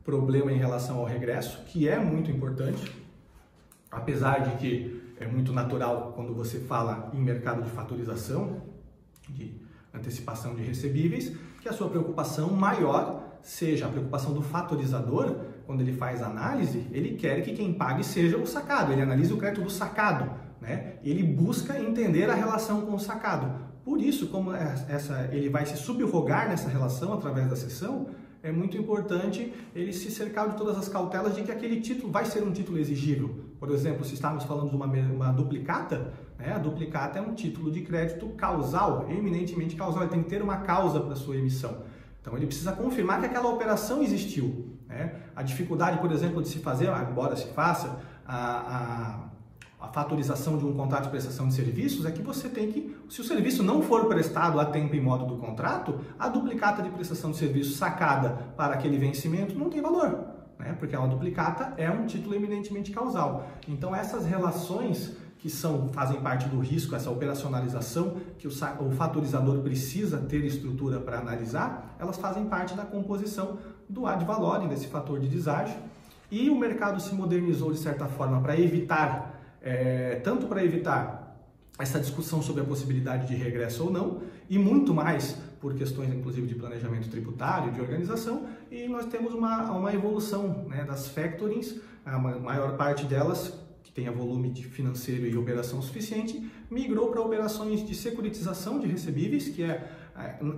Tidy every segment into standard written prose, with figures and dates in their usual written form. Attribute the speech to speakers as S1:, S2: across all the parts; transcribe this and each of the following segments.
S1: problema em relação ao regresso, que é muito importante, apesar de que é muito natural quando você fala em mercado de fatorização, de antecipação de recebíveis, que a sua preocupação maior seja a preocupação do fatorizador. Quando ele faz a análise, ele quer que quem pague seja o sacado, ele analisa o crédito do sacado, né? Ele busca entender a relação com o sacado. Por isso, como ele vai se subrogar nessa relação através da cessão, é muito importante ele se cercar de todas as cautelas de que aquele título vai ser um título exigível. Por exemplo, se estamos falando de uma duplicata, né? A duplicata é um título de crédito causal, eminentemente causal, ele tem que ter uma causa para sua emissão. Então ele precisa confirmar que aquela operação existiu, né? A dificuldade, por exemplo, de se fazer, embora se faça, a fatorização de um contrato de prestação de serviços é que você tem que, se o serviço não for prestado a tempo e modo do contrato, a duplicata de prestação de serviço sacada para aquele vencimento não tem valor, né? Porque uma duplicata é um título eminentemente causal. Então essas relações que fazem parte do risco, essa operacionalização que o fatorizador precisa ter estrutura para analisar, elas fazem parte da composição do ad valorem, desse fator de deságio. E o mercado se modernizou de certa forma para evitar, tanto para evitar essa discussão sobre a possibilidade de regresso ou não, e muito mais por questões inclusive de planejamento tributário, de organização, e nós temos uma evolução, né, das factorings, a maior parte delas que tenha volume financeiro e operação suficiente, migrou para operações de securitização de recebíveis, que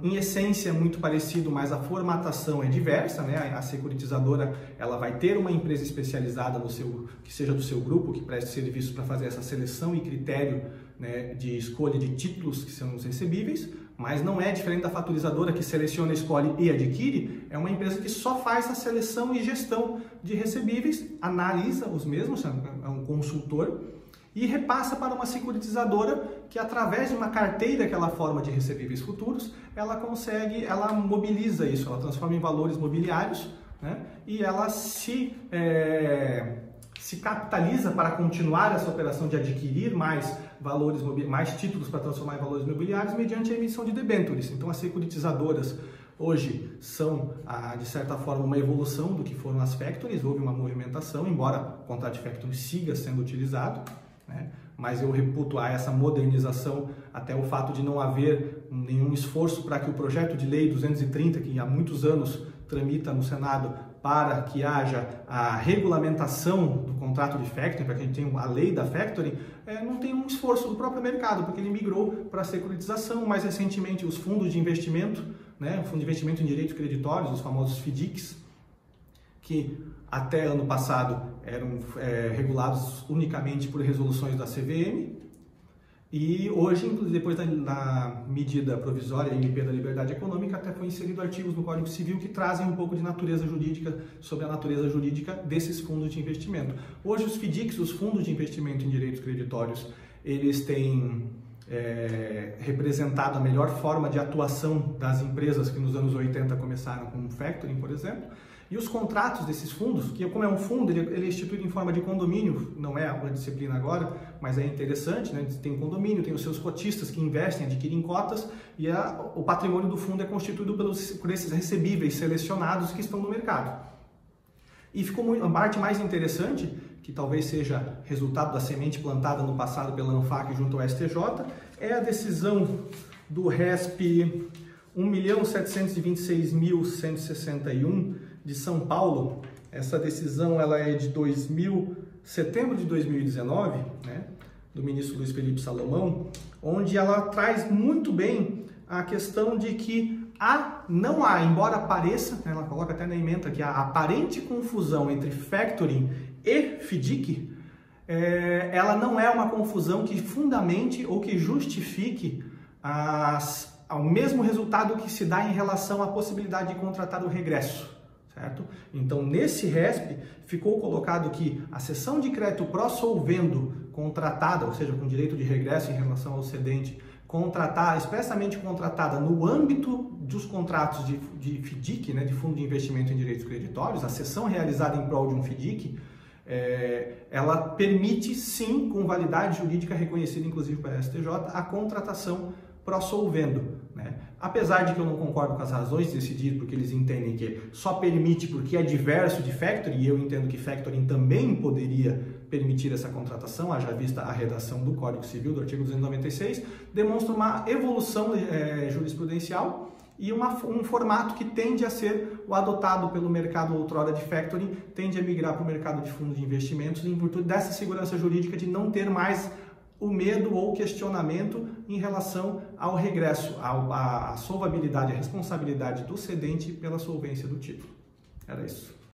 S1: em essência muito parecido, mas a formatação é diversa, né? A securitizadora ela vai ter uma empresa especializada que seja do seu grupo, que preste serviços para fazer essa seleção e critério, né, de escolha de títulos que são os recebíveis, mas não é diferente da fatorizadora que seleciona, escolhe e adquire. É uma empresa que só faz a seleção e gestão de recebíveis, analisa os mesmos, é um consultor, e repassa para uma securitizadora que, através de uma carteira que ela forma de recebíveis futuros, ela mobiliza isso, ela transforma em valores mobiliários, né? E ela se capitaliza para continuar essa operação de adquirir mais títulos para transformar em valores mobiliários mediante a emissão de debêntures. Então as securitizadoras hoje são, de certa forma, uma evolução do que foram as factories. Houve uma movimentação, embora o contrato de factory siga sendo utilizado, né? Mas eu reputo a essa modernização até o fato de não haver nenhum esforço para que o projeto de lei 230, que há muitos anos tramita no Senado, para que haja a regulamentação do contrato de factoring, para que a gente tenha a lei da factoring, não tem um esforço do próprio mercado, porque ele migrou para a securitização. Mais recentemente, os fundos de investimento, né, o fundo de investimento em direitos creditórios, os famosos FDICs, que até ano passado eram regulados unicamente por resoluções da CVM, e hoje, inclusive depois da medida provisória MP da Liberdade Econômica, até foi inserido artigos no Código Civil que trazem um pouco de natureza jurídica, sobre a natureza jurídica desses fundos de investimento. Hoje os FDICs, os fundos de investimento em direitos creditórios, eles têm representado a melhor forma de atuação das empresas que nos anos 80 começaram com o factoring, por exemplo. E os contratos desses fundos, que como é um fundo, ele é instituído em forma de condomínio, não é uma disciplina agora, mas é interessante, né? Tem um condomínio, tem os seus cotistas que investem, adquirem cotas, e o patrimônio do fundo é constituído por esses recebíveis selecionados que estão no mercado. E ficou a parte mais interessante, que talvez seja resultado da semente plantada no passado pela ANFAC junto ao STJ, é a decisão do RESP 1.726.161 de São Paulo. Essa decisão ela é de setembro de 2019, né, do ministro Luiz Felipe Salomão, onde ela traz muito bem a questão de que não há, embora pareça, né, ela coloca até na ementa que a aparente confusão entre factoring e FDIC, ela não é uma confusão que fundamente ou que justifique ao mesmo resultado que se dá em relação à possibilidade de contratar o regresso. Certo? Então, nesse RESP, ficou colocado que a cessão de crédito pró-solvendo contratada, ou seja, com direito de regresso em relação ao cedente, expressamente contratada no âmbito dos contratos de FDIC, né, de Fundo de Investimento em Direitos Creditórios, a cessão realizada em prol de um FDIC, ela permite, sim, com validade jurídica reconhecida, inclusive pela STJ, a contratação pró-solvendo. né? Apesar de que eu não concordo com as razões de decidir, porque eles entendem que só permite porque é diverso de factoring, e eu entendo que factoring também poderia permitir essa contratação, haja vista a redação do Código Civil, do artigo 296, demonstra uma evolução jurisprudencial e um formato que tende a ser o adotado pelo mercado outrora de factoring, tende a migrar para o mercado de fundos de investimentos em virtude dessa segurança jurídica de não ter mais o medo ou questionamento em relação ao regresso, à solvabilidade, à responsabilidade do cedente pela solvência do título. Era isso.